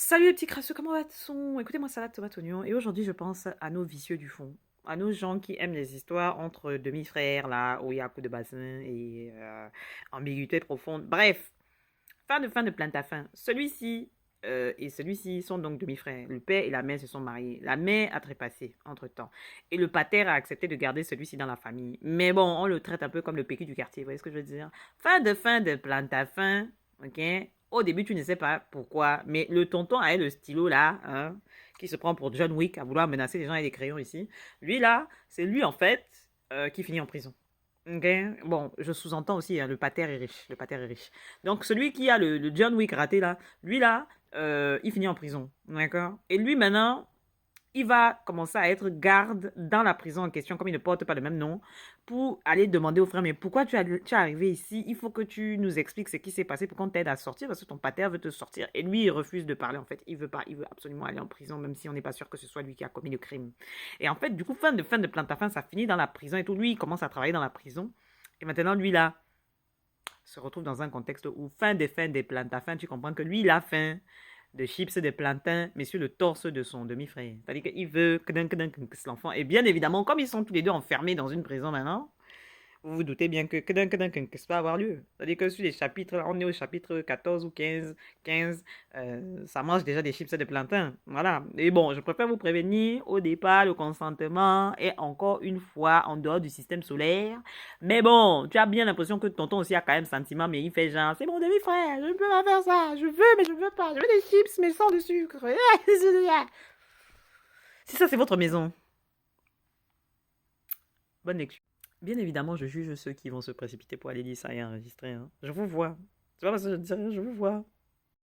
Salut les petits crasseux, comment va-t-on? Écoutez-moi, salade, tomate, oignon. Et aujourd'hui, je pense à nos vicieux du fond. À nos gens qui aiment les histoires entre demi-frères, là, où il y a coup de bassin et ambiguïté profonde. Bref, fin de plante à fin. Celui-ci et celui-ci sont donc demi-frères. Le père et la mère se sont mariés. La mère a trépassé entre-temps. Et le pater a accepté de garder celui-ci dans la famille. Mais bon, on le traite un peu comme le pécu du quartier, vous voyez ce que je veux dire? Fin de plante à fin, ok? Au début, tu ne sais pas pourquoi, mais le tonton a le stylo là, hein, qui se prend pour John Wick à vouloir menacer les gens avec des crayons ici. Lui là, c'est lui en fait qui finit en prison. Ok. Bon, je sous-entends aussi, hein, le pater est riche. Le pater est riche. Donc, celui qui a le John Wick raté, là, lui, là, il finit en prison. D'accord. Et lui, maintenant, il va commencer à être garde dans la prison en question, comme il ne porte pas le même nom, pour aller demander au frère, mais pourquoi tu es arrivé ici? Il faut que tu nous expliques ce qui s'est passé pour qu'on t'aide à sortir, parce que ton pater veut te sortir. Et lui, il refuse de parler, en fait. Il veut pas, il veut absolument aller en prison, même si on n'est pas sûr que ce soit lui qui a commis le crime. Et en fait, du coup, fin de plante à fin, ça finit dans la prison et tout. Lui, il commence à travailler dans la prison. Et maintenant, lui, là, se retrouve dans un contexte où fin des plantes à fin, tu comprends que lui, il a faim de chips, de plantains, mais sur le torse de son demi-frère. C'est-à-dire qu'il veut que l'enfant. Et bien évidemment, comme ils sont tous les deux enfermés dans une prison maintenant, vous vous doutez bien que ça va avoir lieu. C'est-à-dire que sur les chapitres, là, on est au chapitre 14 ou 15, ça mange déjà des chips et des plantains. Voilà. Et bon, je préfère vous prévenir, au départ, le consentement est encore une fois en dehors du système solaire. Mais bon, tu as bien l'impression que tonton aussi a quand même sentiment, mais il fait genre, c'est mon demi-frère, je ne peux pas faire ça, je veux, mais je veux pas, je veux des chips, mais sans de sucre. Si ça, c'est votre maison, bonne lecture. Bien évidemment, je juge ceux qui vont se précipiter pour aller lire ça et enregistrer, hein. Je vous vois. C'est pas parce que je dis rien, je vous vois.